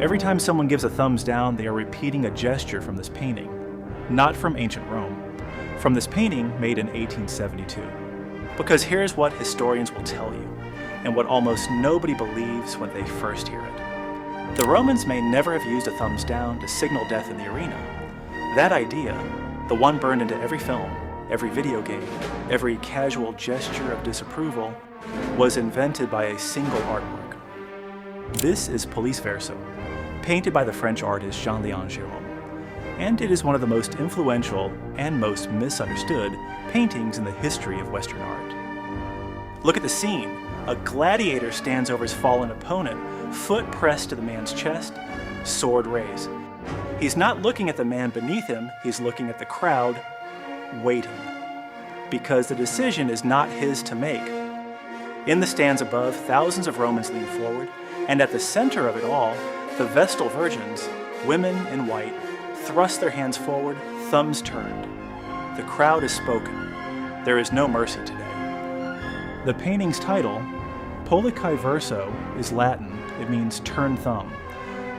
Every time someone gives a thumbs down, they are repeating a gesture from this painting, not from ancient Rome, from this painting made in 1872. Because here's what historians will tell you, and what almost nobody believes when they first hear it. The Romans may never have used a thumbs down to signal death in the arena. That idea, the one burned into every film, every video game, every casual gesture of disapproval, was invented by a single artwork. This is Pollice Verso, painted by the French artist Jean-Léon Gérôme, and it is one of the most influential and most misunderstood paintings in the history of Western art. Look at the scene. A gladiator stands over his fallen opponent, foot pressed to the man's chest, sword raised. He's not looking at the man beneath him, he's looking at the crowd, waiting. Because the decision is not his to make. In the stands above, thousands of Romans lean forward, and at the center of it all, the Vestal Virgins, women in white, thrust their hands forward, thumbs turned. The crowd has spoken. There is no mercy today. The painting's title, Pollice Verso, is Latin. It means turn thumb.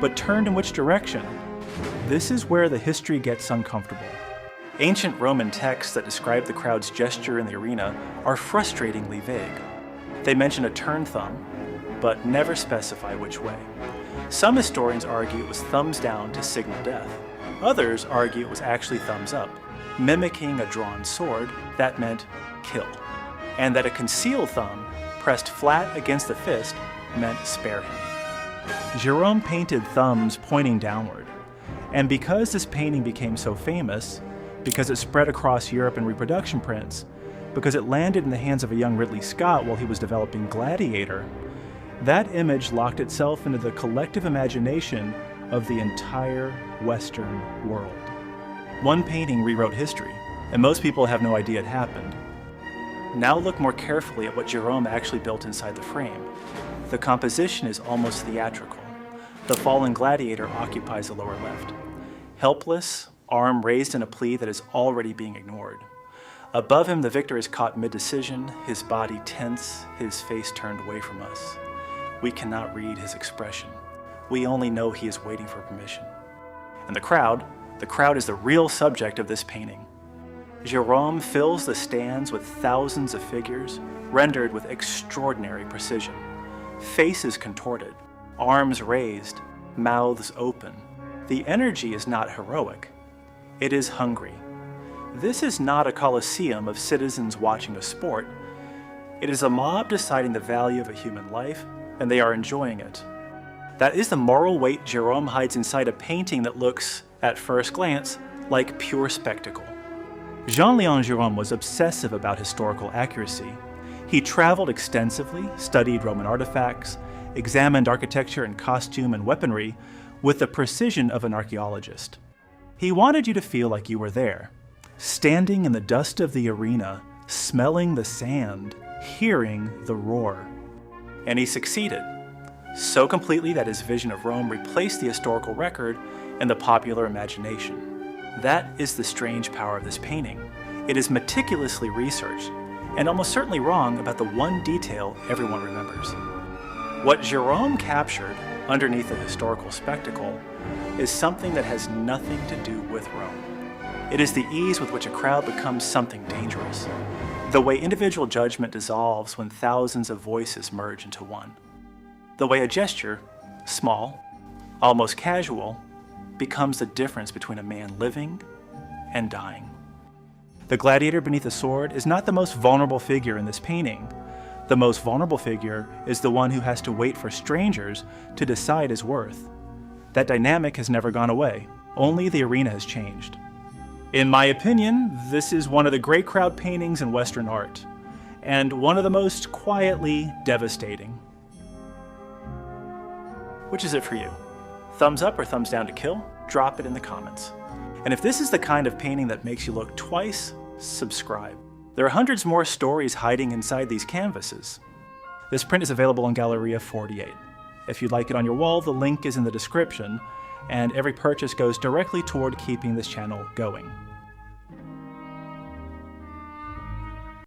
But turned in which direction? This is where the history gets uncomfortable. Ancient Roman texts that describe the crowd's gesture in the arena are frustratingly vague. They mention a turn thumb, but never specify which way. Some historians argue it was thumbs down to signal death. Others argue it was actually thumbs up, mimicking a drawn sword that meant kill, and that a concealed thumb pressed flat against the fist meant spare him. Gérôme painted thumbs pointing downward, and because this painting became so famous, because it spread across Europe in reproduction prints, because it landed in the hands of a young Ridley Scott while he was developing Gladiator, that image locked itself into the collective imagination of the entire Western world. One painting rewrote history, and most people have no idea it happened. Now look more carefully at what Gérôme actually built inside the frame. The composition is almost theatrical. The fallen gladiator occupies the lower left. Helpless, arm raised in a plea that is already being ignored. Above him, the victor is caught mid-decision, his body tense, his face turned away from us. We cannot read his expression. We only know he is waiting for permission. And the crowd is the real subject of this painting. Gérôme fills the stands with thousands of figures, rendered with extraordinary precision. Faces contorted, arms raised, mouths open. The energy is not heroic. It is hungry. This is not a coliseum of citizens watching a sport. It is a mob deciding the value of a human life, and they are enjoying it. That is the moral weight Gérôme hides inside a painting that looks, at first glance, like pure spectacle. Jean-Léon Gérôme was obsessive about historical accuracy. He traveled extensively, studied Roman artifacts, examined architecture and costume and weaponry with the precision of an archaeologist. He wanted you to feel like you were there, standing in the dust of the arena, smelling the sand, hearing the roar. And he succeeded, so completely that his vision of Rome replaced the historical record in the popular imagination. That is the strange power of this painting. It is meticulously researched, and almost certainly wrong about the one detail everyone remembers. What Gérôme captured underneath the historical spectacle is something that has nothing to do with Rome. It is the ease with which a crowd becomes something dangerous, the way individual judgment dissolves when thousands of voices merge into one, the way a gesture, small, almost casual, becomes the difference between a man living and dying. The gladiator beneath the sword is not the most vulnerable figure in this painting. The most vulnerable figure is the one who has to wait for strangers to decide his worth. That dynamic has never gone away. Only the arena has changed. In my opinion, this is one of the great crowd paintings in Western art, and one of the most quietly devastating. Which is it for you? Thumbs up or thumbs down to kill? Drop it in the comments. And if this is the kind of painting that makes you look twice, subscribe. There are hundreds more stories hiding inside these canvases. This print is available on Galleria 48. If you'd like it on your wall, the link is in the description, and every purchase goes directly toward keeping this channel going.